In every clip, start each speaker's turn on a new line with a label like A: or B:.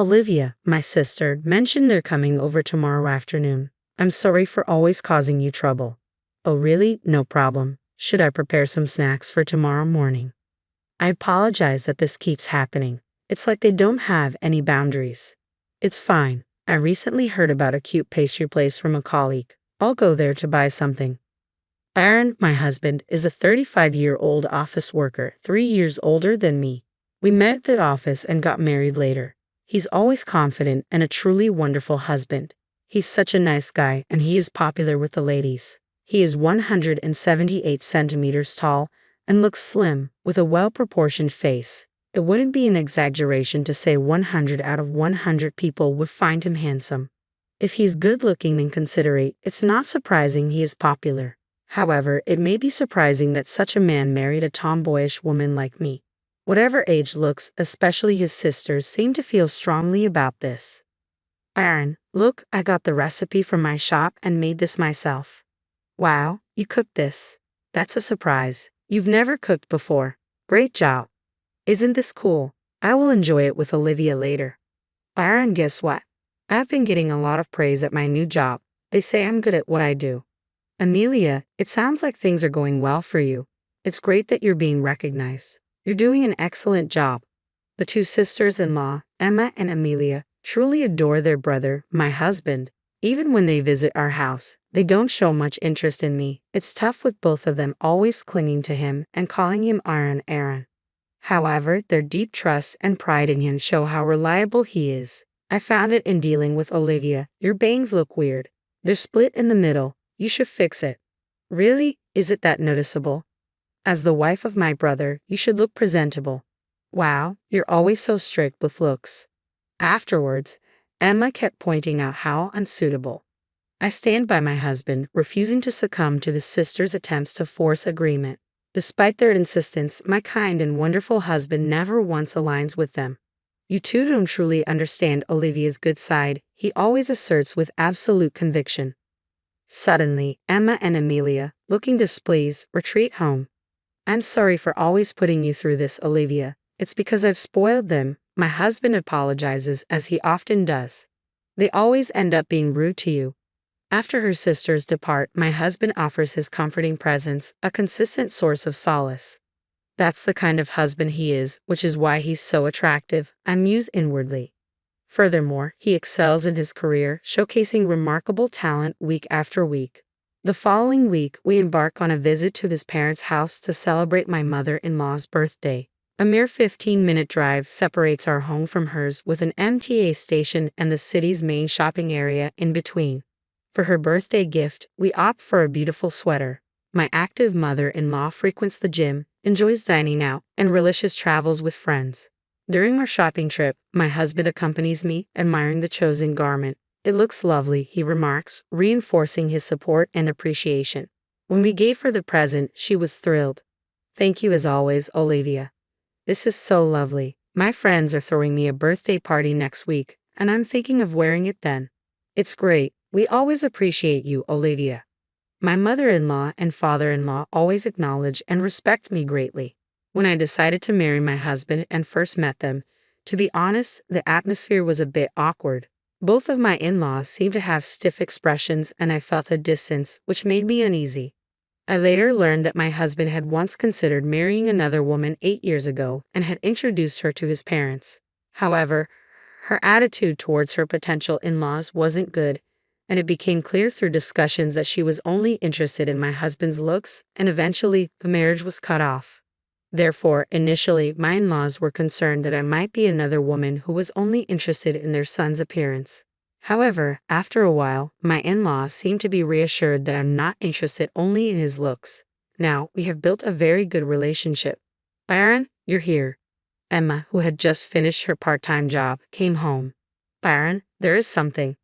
A: Olivia, my sister, mentioned they're coming over tomorrow afternoon. I'm sorry for always causing you trouble. Oh, really? No problem. Should I prepare some snacks for tomorrow morning? I apologize that this keeps happening. It's like they don't have any boundaries. It's fine. I recently heard about a cute pastry place from a colleague. I'll go there to buy something. Aaron, my husband, is a 35-year-old office worker, 3 years older than me. We met at the office and got married later. He's always confident and a truly wonderful husband. He's such a nice guy and he is popular with the ladies. He is 178 centimeters tall and looks slim, with a well-proportioned face. It wouldn't be an exaggeration to say 100 out of 100 people would find him handsome. If he's good-looking and considerate, it's not surprising he is popular. However, it may be surprising that such a man married a tomboyish woman like me. Whatever age looks, especially his sisters, seem to feel strongly about this. Aaron, look, I got the recipe from my shop and made this myself. Wow, you cooked this. That's a surprise. You've never cooked before. Great job. Isn't this cool? I will enjoy it with Olivia later. Aaron, guess what? I've been getting a lot of praise at my new job. They say I'm good at what I do. Amelia, it sounds like things are going well for you. It's great that you're being recognized. You're doing an excellent job. The two sisters-in-law, Emma and Amelia, truly adore their brother, my husband. Even when they visit our house, they don't show much interest in me. It's tough with both of them always clinging to him and calling him Aaron. However, their deep trust and pride in him show how reliable he is. I found it in dealing with Olivia. Your bangs look weird. They're split in the middle. You should fix it. Really? Is it that noticeable? As the wife of my brother, you should look presentable. Wow, you're always so strict with looks. Afterwards, Emma kept pointing out how unsuitable. I stand by my husband, refusing to succumb to the sisters' attempts to force agreement. Despite their insistence, my kind and wonderful husband never once aligns with them. You two don't truly understand Olivia's good side, he always asserts with absolute conviction. Suddenly, Emma and Amelia, looking displeased, retreat home. I'm sorry for always putting you through this, Olivia. It's because I've spoiled them. My husband apologizes, as he often does. They always end up being rude to you. After her sisters depart, my husband offers his comforting presence, a consistent source of solace. That's the kind of husband he is, which is why he's so attractive, I muse inwardly. Furthermore, he excels in his career, showcasing remarkable talent week after week. The following week, we embark on a visit to his parents' house to celebrate my mother-in-law's birthday. A mere 15-minute drive separates our home from hers, with an MTA station and the city's main shopping area in between. For her birthday gift, we opt for a beautiful sweater. My active mother-in-law frequents the gym, enjoys dining out, and relishes travels with friends. During our shopping trip, my husband accompanies me, admiring the chosen garment. It looks lovely, he remarks, reinforcing his support and appreciation. When we gave her the present, she was thrilled. Thank you as always, Olivia. This is so lovely. My friends are throwing me a birthday party next week, and I'm thinking of wearing it then. It's great. We always appreciate you, Olivia. My mother-in-law and father-in-law always acknowledge and respect me greatly. When I decided to marry my husband and first met them, to be honest, the atmosphere was a bit awkward. Both of my in-laws seemed to have stiff expressions and I felt a distance, which made me uneasy. I later learned that my husband had once considered marrying another woman 8 years ago and had introduced her to his parents. However, her attitude towards her potential in-laws wasn't good, and it became clear through discussions that she was only interested in my husband's looks, and eventually, the marriage was cut off. Therefore, initially, my in-laws were concerned that I might be another woman who was only interested in their son's appearance. However, after a while, my in-laws seemed to be reassured that I'm not interested only in his looks. Now, we have built a very good relationship. Byron, you're here. Emma, who had just finished her part-time job, came home. Byron, there is something.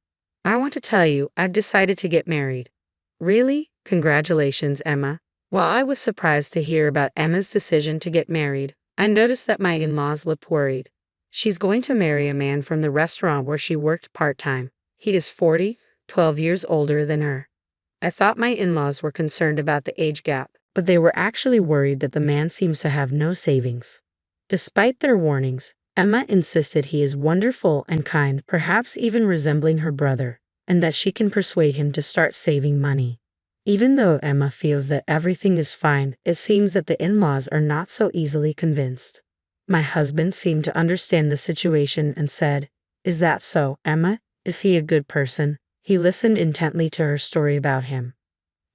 A: I want to tell you, I've decided to get married. Really? Congratulations, Emma. While I was surprised to hear about Emma's decision to get married, I noticed that my in-laws looked worried. She's going to marry a man from the restaurant where she worked part-time. He is 40, 12 years older than her. I thought my in-laws were concerned about the age gap, but they were actually worried that the man seems to have no savings. Despite their warnings, Emma insisted he is wonderful and kind, perhaps even resembling her brother, and that she can persuade him to start saving money. Even though Emma feels that everything is fine, it seems that the in-laws are not so easily convinced. My husband seemed to understand the situation and said, "Is that so, Emma? Is he a good person?" He listened intently to her story about him.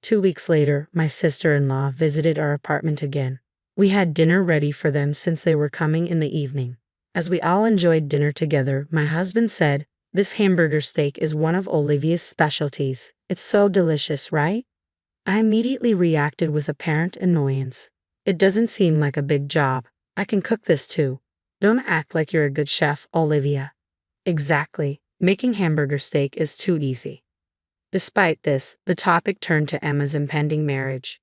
A: 2 weeks later, my sister-in-law visited our apartment again. We had dinner ready for them since they were coming in the evening. As we all enjoyed dinner together, my husband said, "This hamburger steak is one of Olivia's specialties. It's so delicious, right?" I immediately reacted with apparent annoyance. "It doesn't seem like a big job. I can cook this too. Don't act like you're a good chef, Olivia." Exactly. Making hamburger steak is too easy. Despite this, the topic turned to Emma's impending marriage.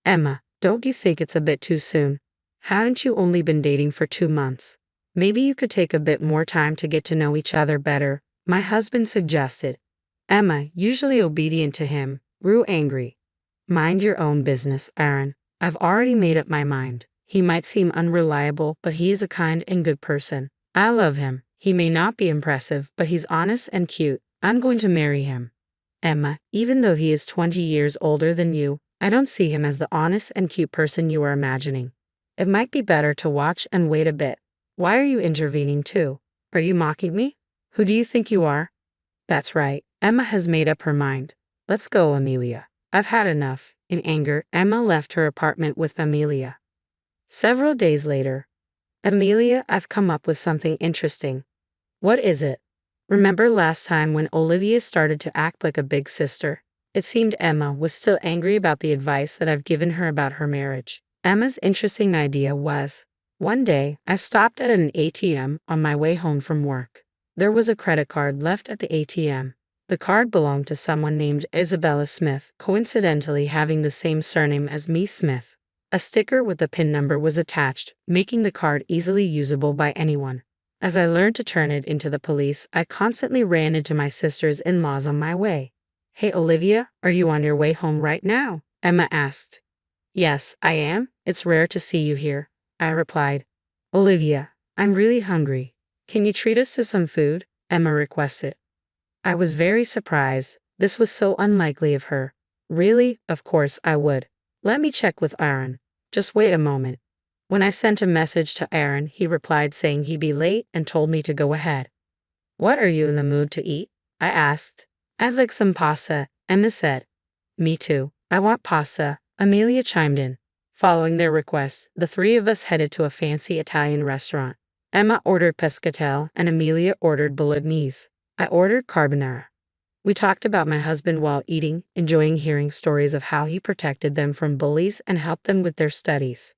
A: "Emma, don't you think it's a bit too soon? Haven't you only been dating for 2 months? Maybe you could take a bit more time to get to know each other better," my husband suggested. Emma, usually obedient to him, grew angry. "Mind your own business, Aaron. I've already made up my mind. He might seem unreliable, but he is a kind and good person. I love him. He may not be impressive, but he's honest and cute. I'm going to marry him." "Emma, even though he is 20 years older than you, I don't see him as the honest and cute person you are imagining. It might be better to watch and wait a bit." "Why are you intervening too? Are you mocking me? Who do you think you are?" "That's right. Emma has made up her mind. Let's go, Amelia. I've had enough." In anger, Emma left her apartment with Amelia. Several days later. "Amelia, I've come up with something interesting." "What is it?" "Remember last time when Olivia started to act like a big sister?" It seemed Emma was still angry about the advice that I've given her about her marriage. Emma's interesting idea was, one day, I stopped at an ATM on my way home from work. There was a credit card left at the ATM. The card belonged to someone named Isabella Smith, coincidentally having the same surname as me, Smith. A sticker with the PIN number was attached, making the card easily usable by anyone. As I learned to turn it into the police, I constantly ran into my sister's in-laws on my way. "Hey Olivia, are you on your way home right now?" Emma asked. "Yes, I am. It's rare to see you here," I replied. "Olivia, I'm really hungry. Can you treat us to some food?" Emma requested. I was very surprised. This was so unlikely of her. "Really? Of course I would. Let me check with Aaron. Just wait a moment." When I sent a message to Aaron, he replied saying he'd be late and told me to go ahead. "What are you in the mood to eat?" I asked. "I'd like some pasta," Emma said. "Me too. I want pasta," Amelia chimed in. Following their request, the three of us headed to a fancy Italian restaurant. Emma ordered pescatelle and Amelia ordered bolognese. I ordered carbonara. We talked about my husband while eating, enjoying hearing stories of how he protected them from bullies and helped them with their studies.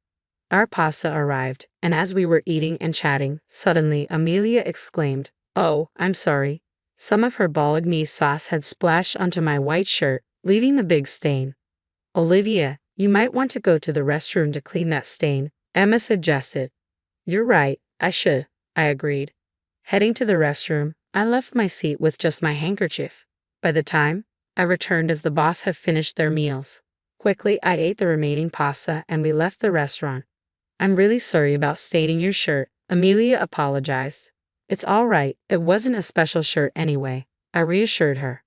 A: Our pasta arrived, and as we were eating and chatting, suddenly Amelia exclaimed, "Oh, I'm sorry." Some of her bolognese sauce had splashed onto my white shirt, leaving a big stain. "Olivia, you might want to go to the restroom to clean that stain," Emma suggested. "You're right, I should," I agreed. Heading to the restroom, I left my seat with just my handkerchief. By the time I returned as the boss had finished their meals. Quickly, I ate the remaining pasta and we left the restaurant. "I'm really sorry about staining your shirt," Amelia apologized. "It's all right, it wasn't a special shirt anyway," I reassured her.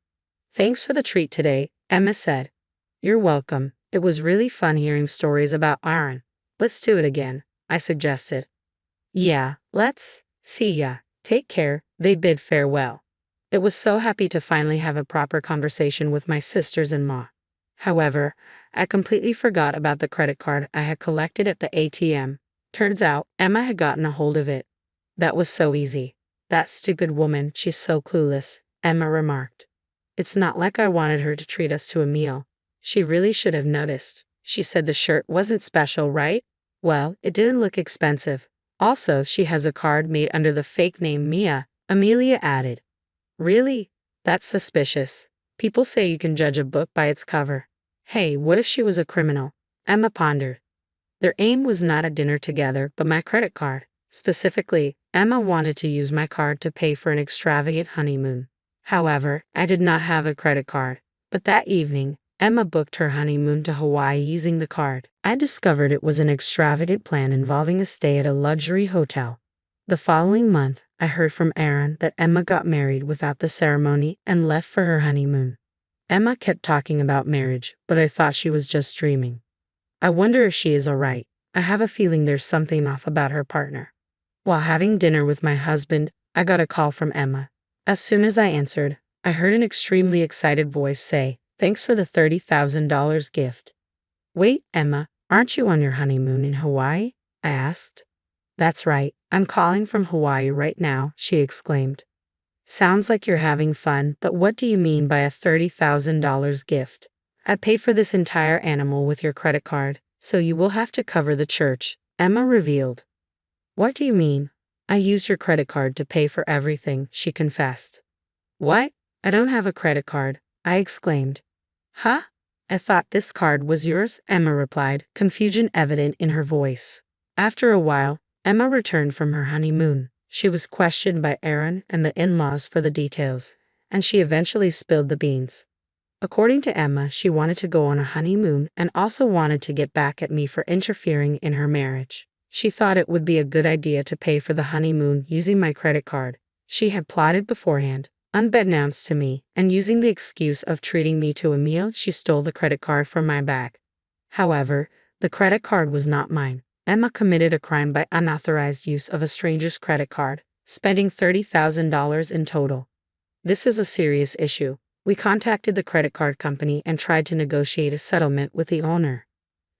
A: "Thanks for the treat today," Emma said. "You're welcome. It was really fun hearing stories about Aaron. Let's do it again," I suggested. "Yeah, let's. See ya. Take care," they bid farewell. It was so happy to finally have a proper conversation with my sisters-in-law. However, I completely forgot about the credit card I had collected at the ATM. Turns out, Emma had gotten a hold of it. "That was so easy. That stupid woman, she's so clueless," Emma remarked. "It's not like I wanted her to treat us to a meal. She really should have noticed. She said the shirt wasn't special, right? Well, it didn't look expensive. Also, she has a card made under the fake name Mia," Amelia added. "Really? That's suspicious. People say you can judge a book by its cover." "Hey, what if she was a criminal?" Emma pondered. Their aim was not a dinner together, but my credit card. Specifically, Emma wanted to use my card to pay for an extravagant honeymoon. However, I did not have a credit card. But that evening, Emma booked her honeymoon to Hawaii using the card. I discovered it was an extravagant plan involving a stay at a luxury hotel. The following month, I heard from Aaron that Emma got married without the ceremony and left for her honeymoon. Emma kept talking about marriage, but I thought she was just dreaming. I wonder if she is alright. I have a feeling there's something off about her partner. While having dinner with my husband, I got a call from Emma. As soon as I answered, I heard an extremely excited voice say, "Thanks for the $30,000 gift." "Wait, Emma, aren't you on your honeymoon in Hawaii?" I asked. "That's right, I'm calling from Hawaii right now," she exclaimed. "Sounds like you're having fun, but what do you mean by a $30,000 gift? I paid for this entire animal with your credit card, so you will have to cover the church," Emma revealed. "What do you mean? I used your credit card to pay for everything," she confessed. "What? I don't have a credit card," I exclaimed. "Huh? I thought this card was yours," Emma replied, confusion evident in her voice. After a while, Emma returned from her honeymoon. She was questioned by Aaron and the in-laws for the details, and she eventually spilled the beans. According to Emma, she wanted to go on a honeymoon and also wanted to get back at me for interfering in her marriage. She thought it would be a good idea to pay for the honeymoon using my credit card. She had plotted beforehand, unbeknownst to me, and using the excuse of treating me to a meal, she stole the credit card from my bag. However, the credit card was not mine. Emma committed a crime by unauthorized use of a stranger's credit card, spending $30,000 in total. This is a serious issue. We contacted the credit card company and tried to negotiate a settlement with the owner.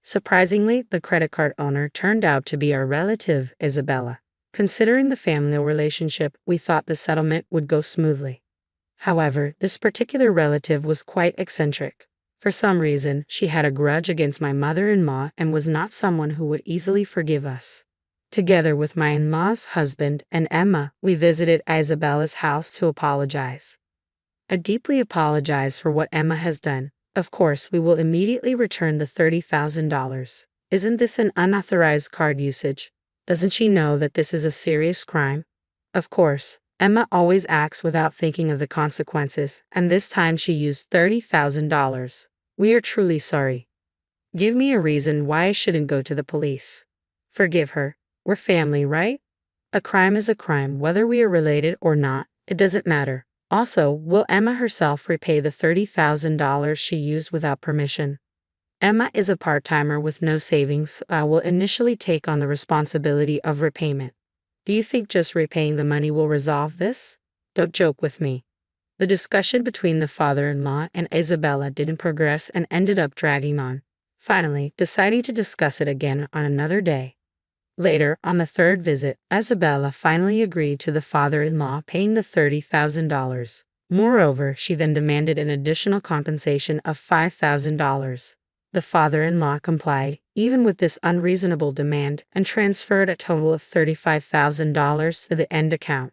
A: Surprisingly, the credit card owner turned out to be our relative, Isabella. Considering the family relationship, we thought the settlement would go smoothly. However, this particular relative was quite eccentric. For some reason, she had a grudge against my mother-in-law and was not someone who would easily forgive us. Together with my in-law's husband and Emma, we visited Isabella's house to apologize. I deeply apologize for what Emma has done. Of course, we will immediately return the $30,000. Isn't this an unauthorized card usage? Doesn't she know that this is a serious crime? Of course, Emma always acts without thinking of the consequences, and this time she used $30,000. We are truly sorry. Give me a reason why I shouldn't go to the police. Forgive her. We're family, right? A crime is a crime, whether we are related or not. It doesn't matter. Also, will Emma herself repay the $30,000 she used without permission? Emma is a part-timer with no savings, so I will initially take on the responsibility of repayment. Do you think just repaying the money will resolve this? Don't joke with me. The discussion between the father-in-law and Isabella didn't progress and ended up dragging on, finally deciding to discuss it again on another day. Later, on the third visit, Isabella finally agreed to the father-in-law paying the $30,000. Moreover, she then demanded an additional compensation of $5,000. The father-in-law complied, even with this unreasonable demand, and transferred a total of $35,000 to the end account.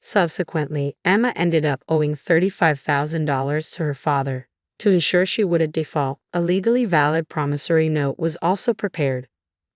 A: Subsequently, Emma ended up owing $35,000 to her father. To ensure she wouldn't default, a legally valid promissory note was also prepared.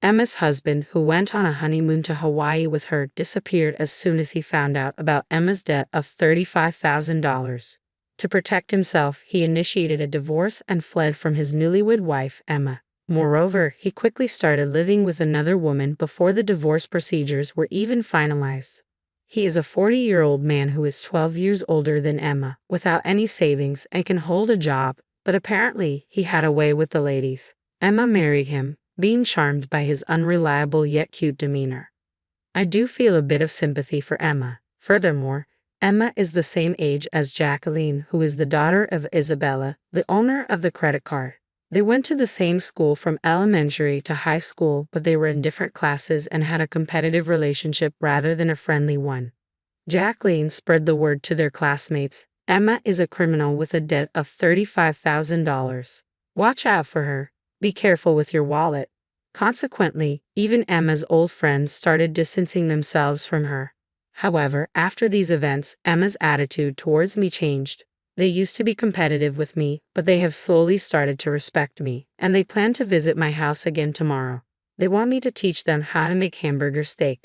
A: Emma's husband, who went on a honeymoon to Hawaii with her, disappeared as soon as he found out about Emma's debt of $35,000. To protect himself, he initiated a divorce and fled from his newlywed wife, Emma. Moreover, he quickly started living with another woman before the divorce procedures were even finalized. He is a 40-year-old man who is 12 years older than Emma, without any savings and can hold a job, but apparently he had a way with the ladies. Emma married him, being charmed by his unreliable yet cute demeanor. I do feel a bit of sympathy for Emma. Furthermore, Emma is the same age as Jacqueline, who is the daughter of Isabella, the owner of the credit card. They went to the same school from elementary to high school, but they were in different classes and had a competitive relationship rather than a friendly one. Jacqueline spread the word to their classmates. Emma is a criminal with a debt of $35,000. Watch out for her. Be careful with your wallet. Consequently, even Emma's old friends started distancing themselves from her. However, after these events, Emma's attitude towards me changed. They used to be competitive with me, but they have slowly started to respect me, and they plan to visit my house again tomorrow. They want me to teach them how to make hamburger steak.